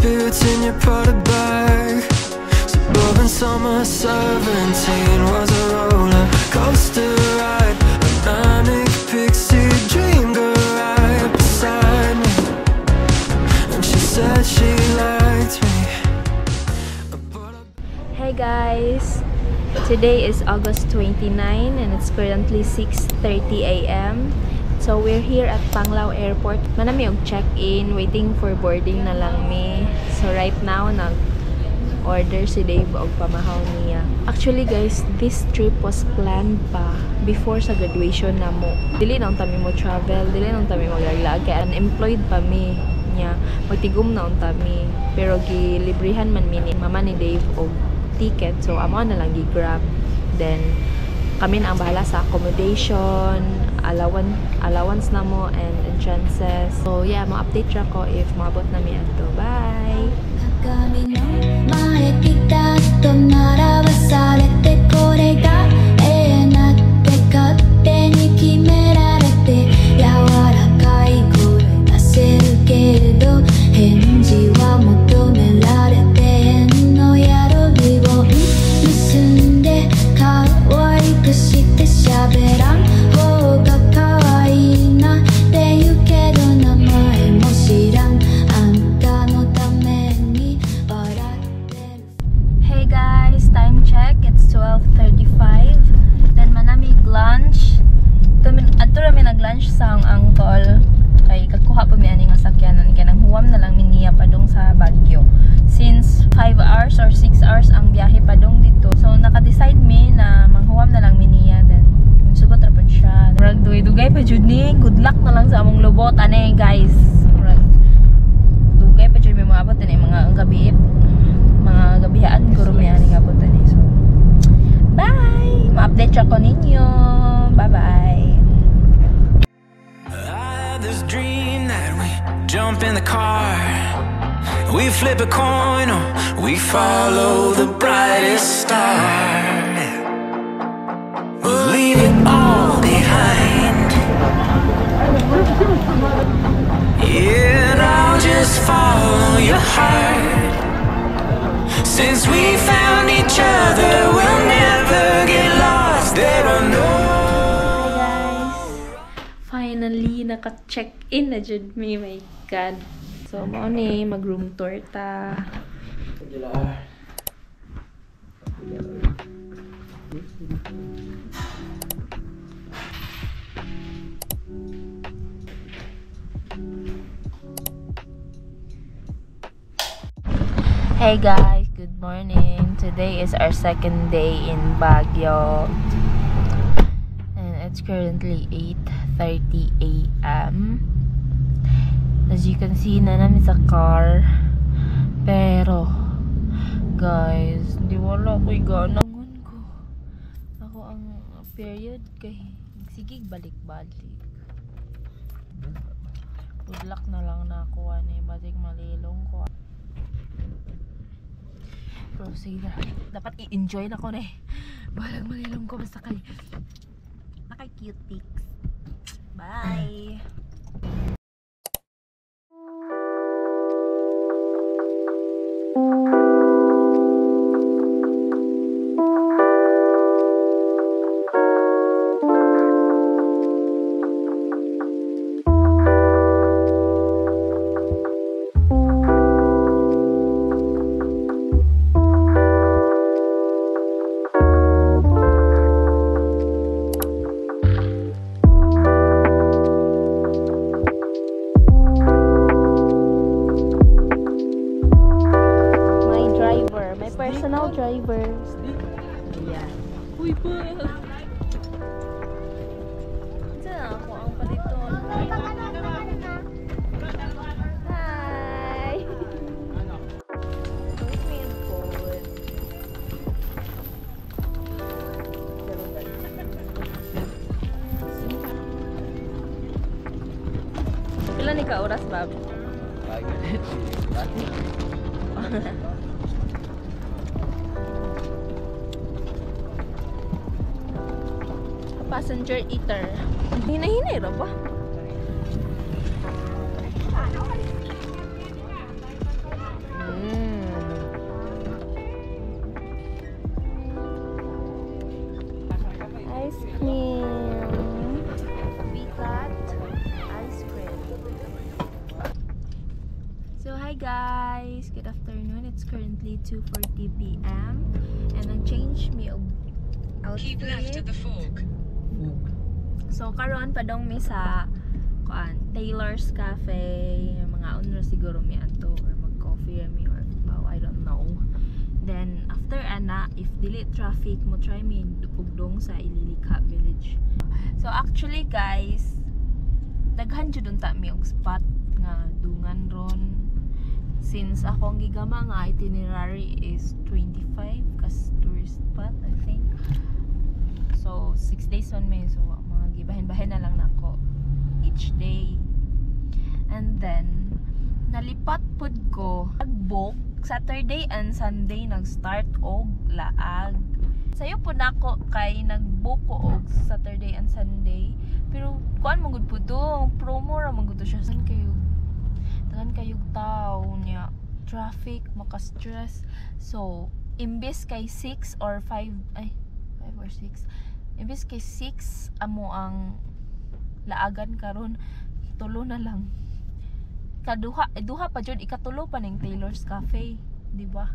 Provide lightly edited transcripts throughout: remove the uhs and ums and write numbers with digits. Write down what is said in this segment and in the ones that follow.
boots in your Prada bag. Suburban summer 17 was a roller coaster ride. A manic pixie dream girl right beside me, and she said she liked me. Hey guys, today is August 29 and it's currently 6:30 AM. So we're here at Panglao Airport. Manami og check-in, waiting for boarding na lang mi. So right now nag-order si Dave og pamahaw niya. Actually guys, this trip was planned pa before sa graduation na mo. Dili nang tami mo travel, dili nang tami maglaglag kaya unemployed pa mi niya. Magtigom na tami, pero gilibrihan man mi ni mama ni Dave og ticket, so amo na lang gi-grab. Then kami na ang bahala sa accommodation, allowance na mo, and entrances. So yeah, ma-update ra ko if maabot na mi adto. Bye. Lunch sa uncle kay kakuha pa mi ani nga sakyanan kay nang huwam na lang miniya padung sa Baguio since 5 hours or 6 hours ang biyahe padung dito, so naka-decide mi na manghuwam na lang miniya. Then sugot ra pud siya, murag dugay pa jud ni, good luck na lang sa among lubot ane guys. Murag dugay pa jud mi maabot ani mga gabi, mga gabihaan guro mi ani abot ani. So bye, ma-update ra ko ninyo. Bye bye. This dream that we jump in the car, we flip a coin, or we follow the brightest star. We'll leave it all behind. Yeah, and I'll just follow your heart. Since we found each other, we'll never get lost. There are no. Finally, naka-check-in na jud mi, my god. So, mao ni mag-room tour ta. Hey guys, good morning. Today is our second day in Baguio. And it's currently 8:30 AM. As you can see na namin sa car, pero guys, di wala ko'y gana ko. Ako ang period kay sige balik-balik. Good luck na lang na ako ani, basig malilong ko. Pero sige, dapat i-enjoy na ko na eh. Balang malilong ko basta kay cute pics. Bye. Personal driver. Yeah. Uy pa. Diyan ako ang palito. Hi. Ilan ni ka oras, Bob? 5 minutes. Passenger eater. Hinay-hinay ra ba? ice cream. We got ice cream. So hi guys, good afternoon. It's currently 2:40 p.m. and nag-change me og outfit. Keep left at the fork. So karon padong mi sa Taylor's Cafe, mga unro siguro mi ato or mag-coffee mi or I don't know. Then after ana, if dili traffic mo try mi dugdong sa Ililikha Village. So actually guys, daghan jud unta mi og spot nga dungan ron. Since akong gigama nga itinerary is 25 kas tourist spot I think. So 6 days on me, so mga gibahin-bahin na lang nako each day. And then nalipat pud ko nag-book Saturday and Sunday, nag-start og laag. Sayo pud nako kay nag-book ko og Saturday and Sunday, pero kuan man gud pud to, promo ra man gud to siya. Tagan kayo tao niya, traffic maka-stress. So imbes kay 6 or 5 or 6, imbes kay 6 amo ang laagan karon, tulo na lang. Duha pa jud, ikatulo pa ning Taylor's Cafe, di ba?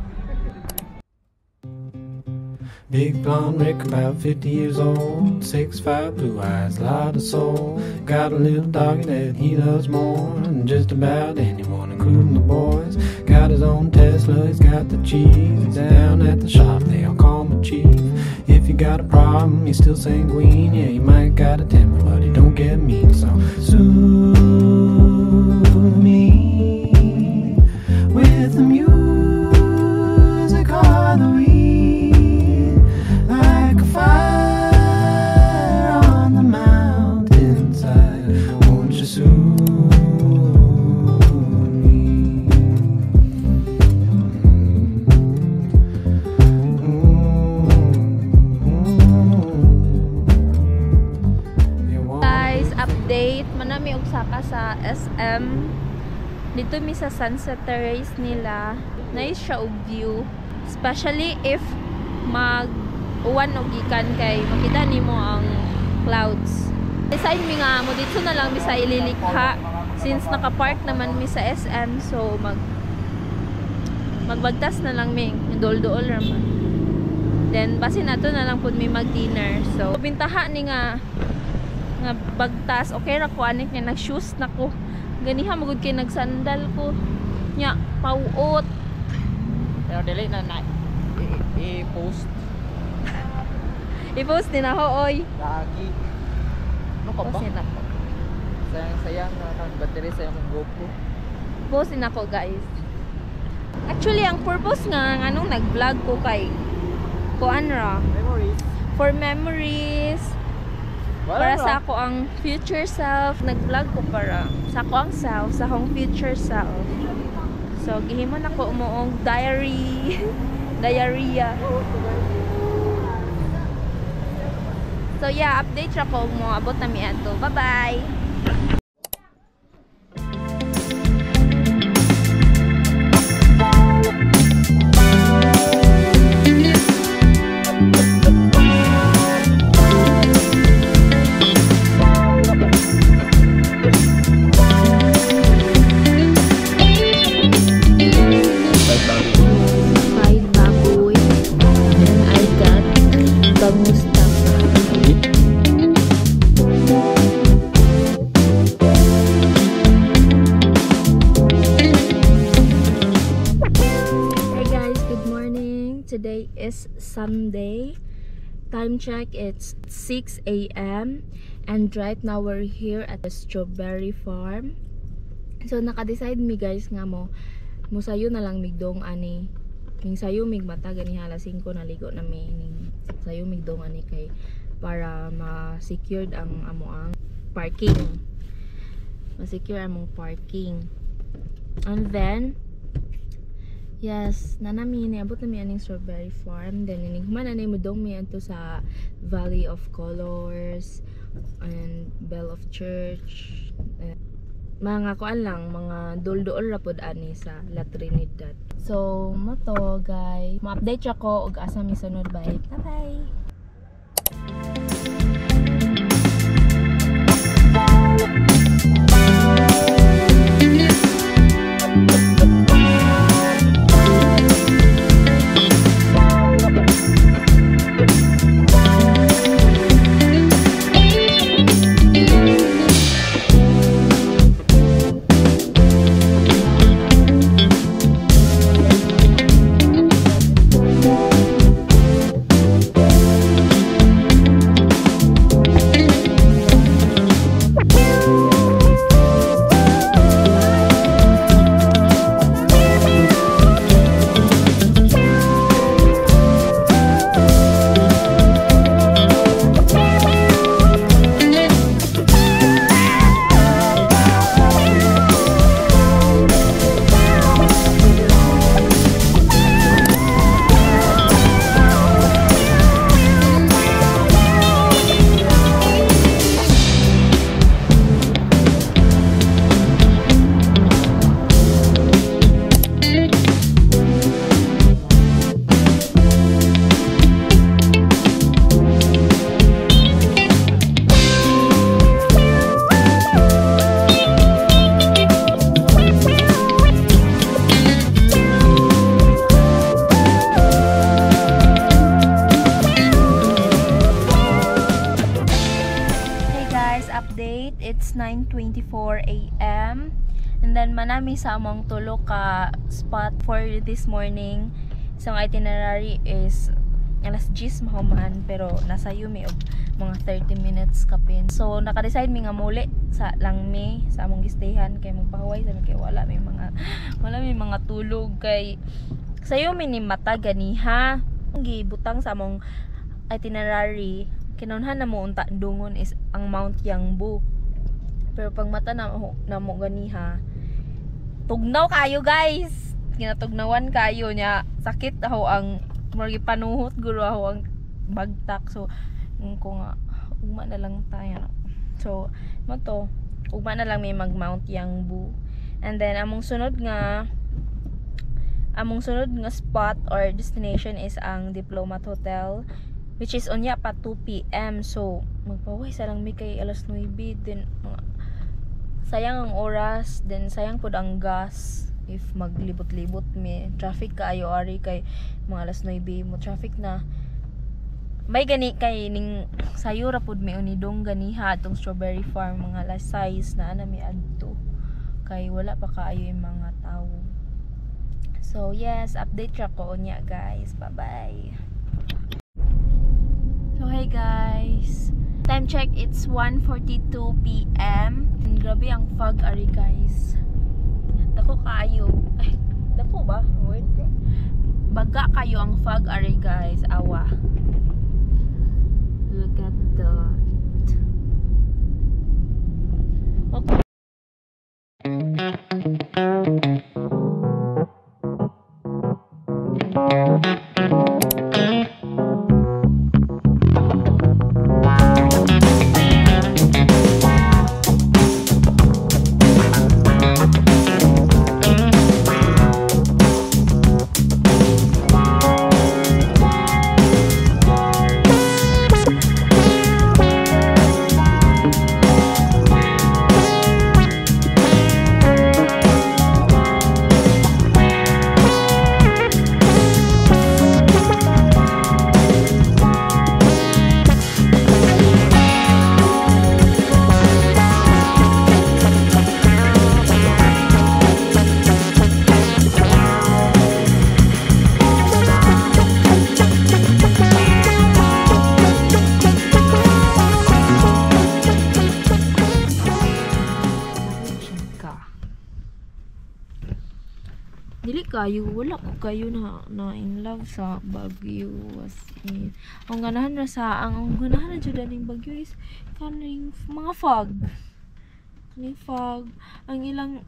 Big blonde Rick, about 50 years old, 6'5", blue eyes, lot of soul. Got a little doggy that he loves more than just about anyone, including the boys. Got his own Tesla, he's got the cheese. Down at the shop, they all call him Chief. If you got a problem, he's still sanguine. Yeah, you might got a temper, but he don't get mean. So soothe me with the music or the reed, like a fire on the mountainside. Won't you soothe me? Guys, update, manami og saka sa SM. Dito mi sa Sunset Terrace nila. Nice siya og view, especially if mag-uwan og gikan kay makita nimo ang clouds. Design mi nga mo dito na lang mi sa Ililikha since naka-park naman mi sa SM, so magbagtas na lang mi, dol-dol raman. Then basi nato na lang pud mi mag-dinner. So bintaha ni nga bagtas, okay ra ko anik nga nag-shoes na ko. Ganiha magud kay nagsandal ko. Nya pauot. Pero dili na i-post. I-post din ako oy. Lagi. Ano ka ba? Post din ako. Sayang na battery sa yung GoPro. Post din ako guys. Actually ang purpose nga nganong nag-vlog ko kay kuan ra, Memories. for memories. Para sa ako ang future self, nag-vlog ko para sa ako ang self, sa akong future self. So gihimon ako umuong diarrhea. So yeah, update ra ko mo abot na mi adto. Bye-bye. Today is Sunday. Time check, it's 6 a.m. and right now we're here at the strawberry farm. So naka-decide mi guys nga musayo na lang migdong ani. Ning sayo mig mata gani alas 5 naligo na mi ning sayo migdong ani kay para ma-secured ang amoang parking. Ma-secure among parking. And then yes, nanami niabot na mi aning strawberry farm. Then ining human anay mudong mi adto sa Valley of Colors and Bell of Church. Mga kuan lang, mga dul-duol ra pod ani sa La Trinidad. So, mo to guys. Ma-update ako og asa mi sunod bye. Bye-bye. It's 9:24 AM and then manami sa among tulo ka spot for this morning. So ang itinerary is alas 10 mahuman pero nasa Yumi og mga 30 minutes kapin. So naka-decide mi nga muli sa Langmi sa among gistayhan kay magpahuway sa kay wala may mga tulog kay sa Yumi ni mata ganiha. Ang gibutang sa among itinerary kinunhan na mo unta dungon is ang Mount Yangbu. Pero pag mata na mo ganiha, tugnaw kayo guys. Ginatugnawan kayo nya sakit ako ang murag panuhot guro ako ang bagtak. So ko nga ugma na lang tayo. So mo to ugma na lang may mag Mount Yangbu. And then among sunod nga spot or destination is ang Diplomat Hotel, which is unya pa 2 PM. So magpaway sa lang mi kay alas 9 din sayang ang oras, then sayang pod ang gas if maglibot-libot mi. Traffic kaayo ari kay mga alas 9 mo traffic na. May gani kay ning sayo ra pod mi unidong ganiha atong strawberry farm mga last size na ana mi adto kay wala pa kaayo yung mga tao. So yes, update ra ko unya guys. Bye-bye. So hey guys, time check, it's 1:42 PM. And grabe ang fog ari guys. Dako kayo. Ay, dako ba? Word. Baga kayo ang fog ari guys. Awa. Look at that. Okay. Dili kayo, wala ko kayo na in love sa Baguio as in. Ang ganahan na jud ning Baguio is kaning mga fog. Kaning fog. Ang ilang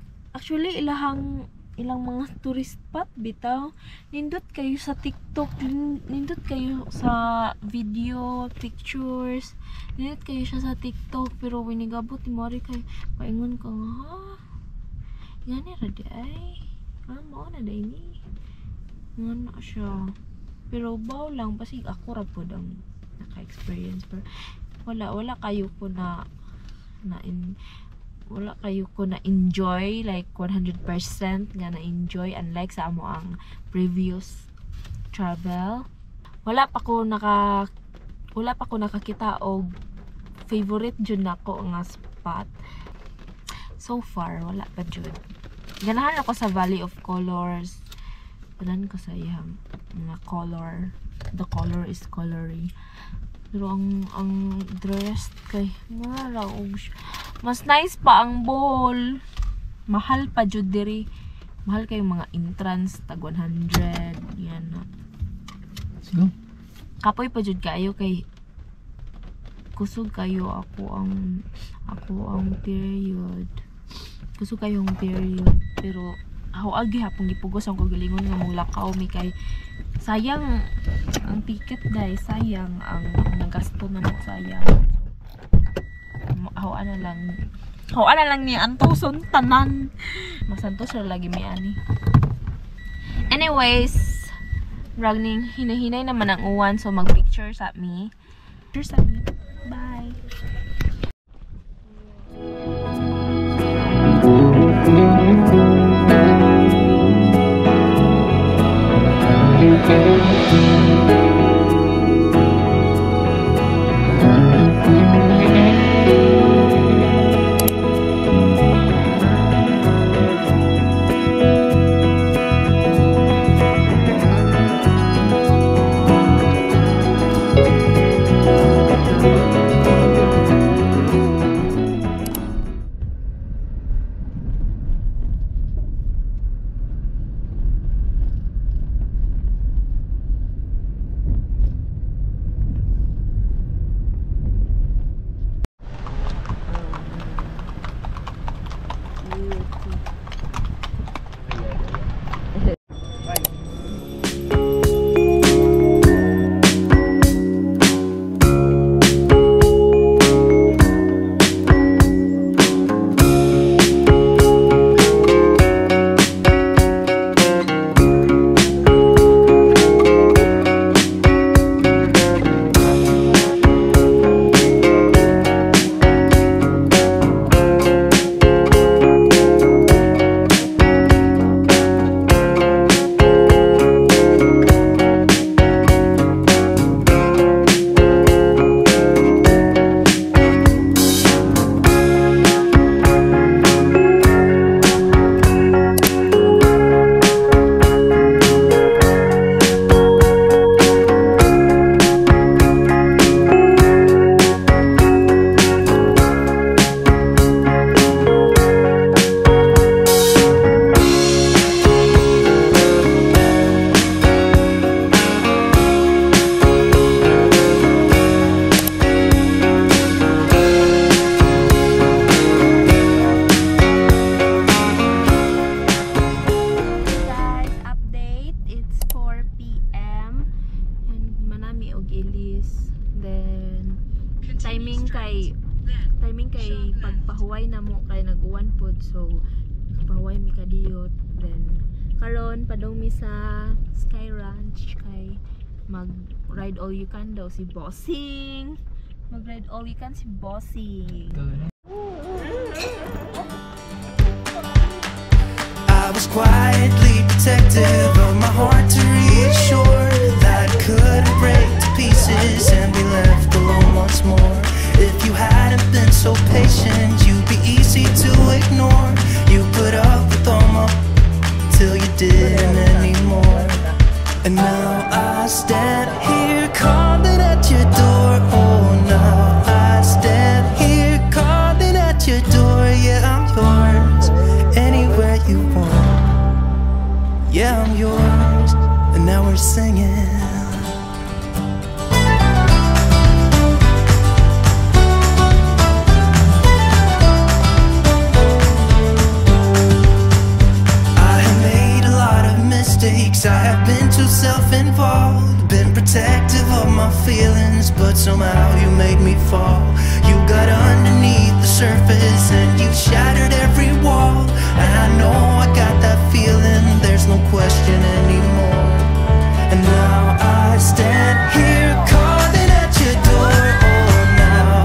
mga tourist spot bitaw. Nindot kayo sa TikTok, nindot kayo sa video, pictures. Nindot kayo siya sa TikTok pero winigabot ni Mari kay paingon ka nga. Ngani ra di ay. Mao na day ni. Nga na siya. Pero baw lang pasig ako ra pod ang naka-experience. Pero wala kayo ko na wala kayo ko na enjoy like 100% nga na enjoy, unlike sa amo ang previous travel. Wala pa ko nakakita og favorite jud nako nga spot. So far wala pa jud. Ganahan ako sa Valley of Colors. Ganahan ko sa iyang mga color. The color is colory. Pero ang dress kay mura og mas nice pa ang bowl. Mahal pa jud diri. Mahal kay mga entrance tag 100 yan na. Let's go. Kapoy pa jud kayo kay kusog kayo ako ang period. Kusog kayong period pero ako agi hapong gipugos ang kagalingon nga mong lakaw mi kay sayang ang ticket guys, sayang ang nagasto na mo, sayang. Hawa na lang ni antoson tanan. Masantos ra lagi mi ani. Anyways, ragning hinahinay naman ang uwan so mag-picture sa mi. Bye. timing kay pagpahuway na mo kay nag-uwan pod, so pahuway mi kadiyot. Then karon padong mi sa Sky Ranch kay mag ride all you can daw si Bossing. Mag ride all you can si Bossing. I was quietly protective of my heart to reassure that it couldn't break to pieces and be left alone once more. If you hadn't been so patient, you'd be easy to ignore. You put up with all my till you didn't anymore. And now I stand here calling at your door. Oh, now I stand here calling at your door. Yeah, I'm yours anywhere you want. Yeah, I'm yours. And now we're singing. I have been too self-involved, been protective of my feelings, but somehow you made me fall. You got underneath the surface and you shattered every wall. And I know I got that feeling, there's no question anymore. And now I stand here calling at your door. Oh, now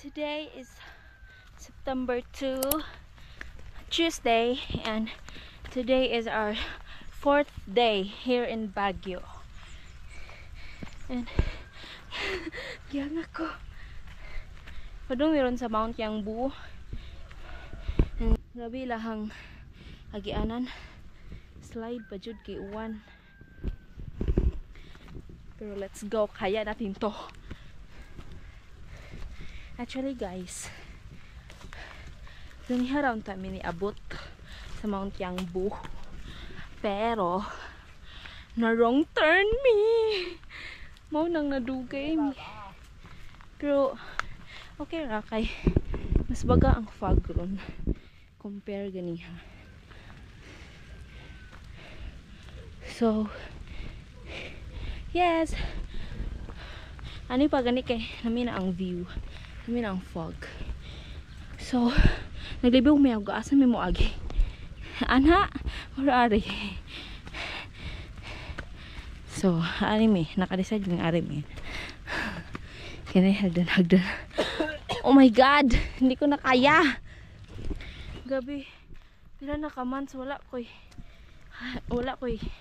Today is September 2, Tuesday, and today is our 4th day here in Baguio. And yan ako. Padung meron sa Mount Yangbu. And grabe lahang agianan. Slide pa jud kay uwan. Pero let's go, kaya natin to. Actually guys, duniharound kami ni abot sa Mount Yangbu. Pero na wrong turn me. Mau nang nadugay mi. Pero okay ra kay mas baga ang fog ron compare ganiha. So yes, ani pa gani kay nami na ang view, nami na ang fog. So naglibiw may aga asa may mo agi ana or ari. So ari mi naka-decide ng ari mi kani hagdan. Oh my god, hindi ko na kaya. Gabi pila na ka months wala koy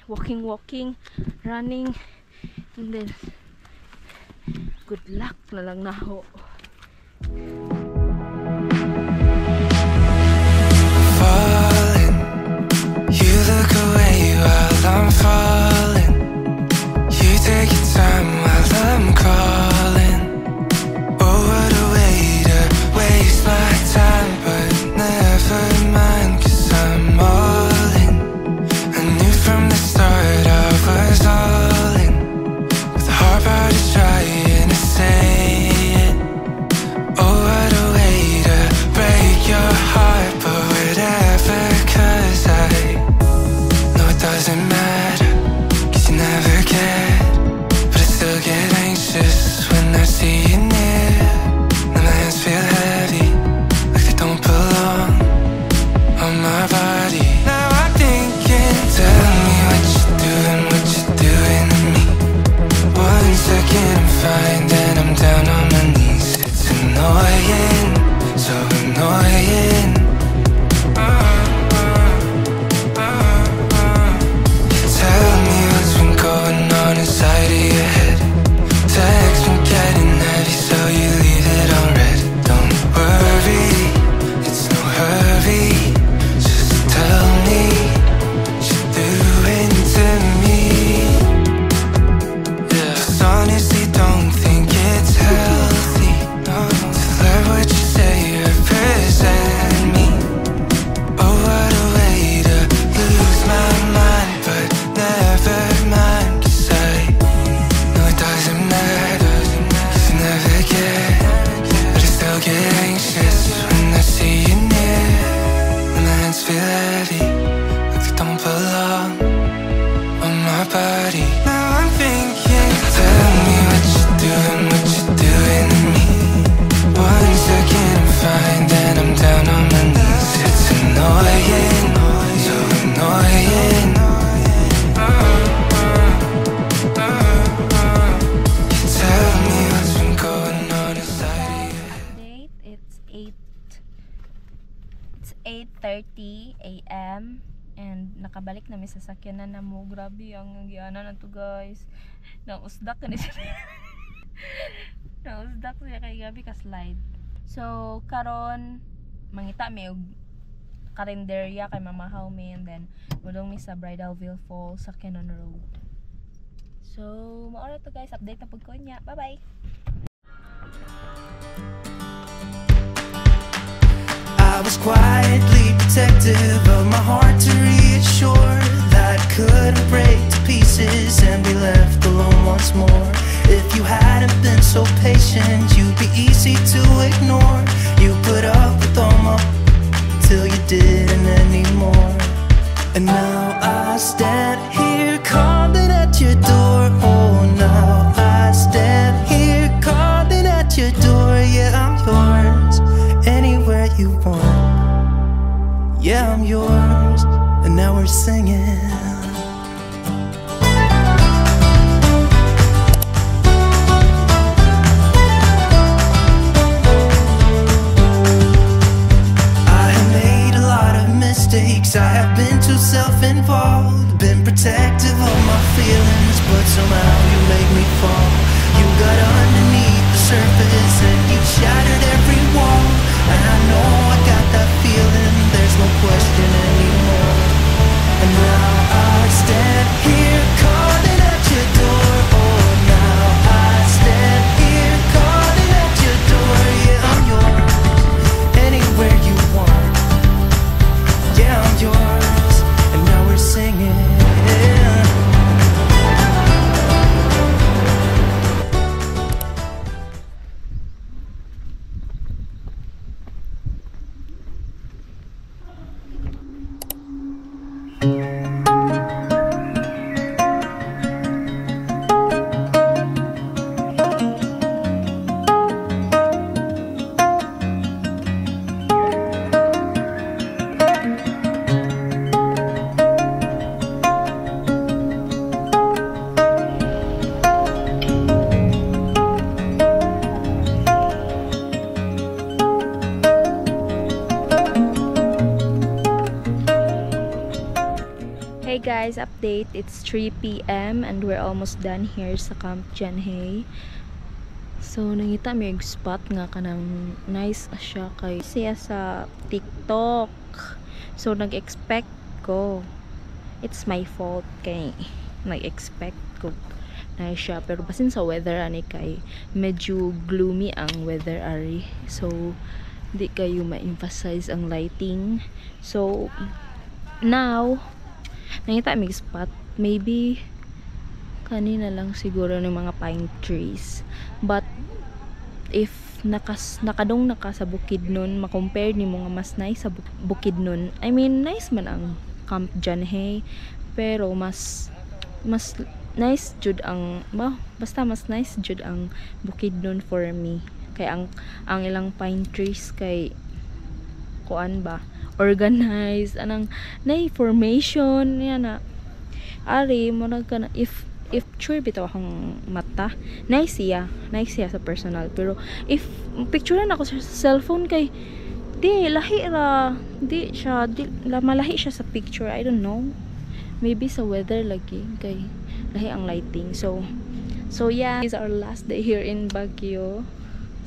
walking, running, and then good luck na lang na ho. Falling, you look away while I'm falling. You take your time while I'm crawling. Oh, what a way to waste my time, but never mind, 'cause I'm all in. I knew from the start I was all in, with a heart about to trying to say it. Oh, what a way to break your heart, but whatever, 'cause I know it doesn't matter, 'cause you never cared. But I still get anxious when I see you near. And my hands feel heavy, like they don't belong on my body. Now I'm thinking, tell me what you're doing to me. 1 second I'm fine, then I'm down on my knees. It's annoying, so annoying. Tell me what's been going on inside of your head. Text been getting heavy, so you leave it on red. Don't worry, it's no hurry. Just tell me what you're doing to me. Yeah. 'Cause honestly, don't think it's healthy to let what you say represent me. Oh, what a way to lose my mind, but never mind, 'cause I know it doesn't matter, 'cause you never care. But I still get anxious when I see you near. And my hands feel heavy, like they don't belong on my body. Now I'm thinking, tell me what you're doing to me. 1 second I'm fine, then I'm down on my knees. It's annoying, so annoying. You tell me what's been going on inside of your head. Update, it's 8:30 AM and nakabalik na may sasakyanan na mo. Grabe ang giana na to guys. Nausdak na siya. Nausdak siya kay gabi ka slide. So karon mangita may og karinderya kay mamahaw mi, and then mudong mi sa Bridalville Falls sa Cannon Road. So maura to guys, update na pud ko niya. Bye bye. I was quietly protective of my heart to reassure that it couldn't break to pieces and be left alone once more. If you hadn't been so patient, you'd be easy to ignore. You put up with all my till you didn't anymore. And now I stand here calling at your door. Oh, now I stand here calling at your door. Yeah, I'm yours, anywhere you want. Yeah, I'm yours, and now we're singing. protective of my feelings, but somehow you make me fall. You got underneath the surface and you shattered every wall. And I know I got that feeling, there's no question anymore. And now I stand here calling at your door. Oh, now I stand here calling at your door. Yeah, I'm yours, anywhere you want. Yeah, I'm yours, and now we're singing. Hey guys, update. It's 3 p.m. and we're almost done here sa Camp Janhay. So, nangita may spot nga kanang nice siya kay siya sa TikTok. So, nag-expect ko. It's my fault kay nag-expect ko na siya. Pero basin sa weather ani kay medyo gloomy ang weather ari. So, di kayo ma-emphasize ang lighting. So, now nangita may spot, maybe kanina lang siguro ng mga pine trees, but if nakadong naka sa bukid nun, makompare ni mo nga mas nice sa bukid nun. I mean, nice man ang Camp Janhay, pero mas nice jud ang basta mas nice jud ang bukid nun for me. Kay ang ilang pine trees kay kuan ba, organized anang na formation yan na ari mo nagka if sure bitaw akong mata nice siya sa personal, pero if picture na ako sa cellphone kay malahi siya sa picture. I don't know, maybe sa weather lagi kay lahi ang lighting. So yeah, this is our last day here in Baguio.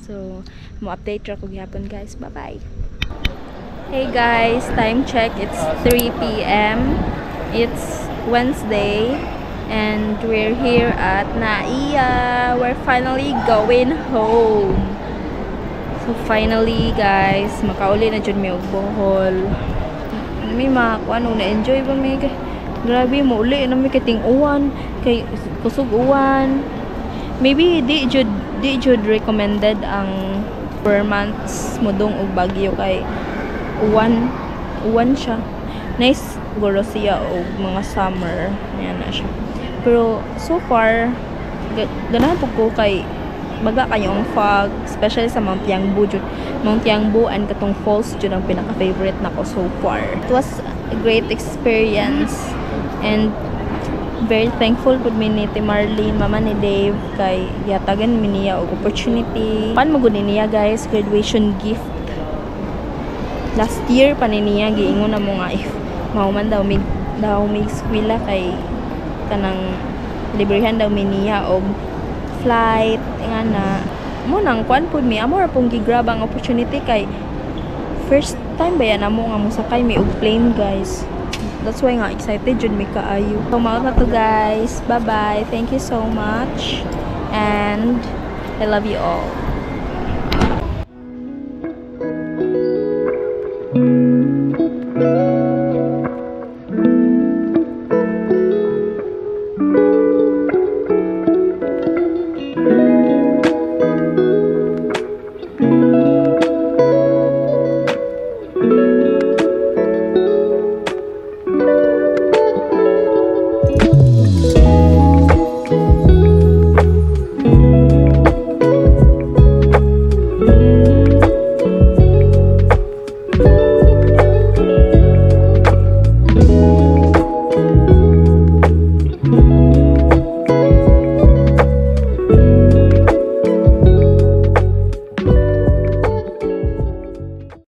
So mo update ra ko gyapon guys. Bye bye. Hey guys, time check, it's 3 p.m. It's Wednesday and we're here at Naiya. We're finally going home. So finally guys, makauli na dyan may Bohol. May makakuan, na-enjoy ba may grabe mo uli na may kating uwan, kay kusog uwan. Maybe di jud recommended ang per months modong og Baguio kay uwan siya. Nice guro siya og mga summer yan na siya, pero so far ganahan po ko kay baga kayong fog, especially sa Mount Yangbu and katong falls jud ang pinaka favorite nako so far. It was a great experience and very thankful pud mi ni Marlene, mama ni Dave, kay yatagan mi niya og opportunity. Pan magud niya guys, graduation gift. Last year pa niya giingon na mo nga if mauman daw may eskwela kay kanang librehan daw mi niya og flight nga na mo nang kuan pud mi amo ra pong gigrab ang opportunity kay first time ba yan amo nga mosakay mi og plane guys. That's why nga excited jud mi kaayo. So mao na to guys. Bye bye. Thank you so much and I love you all.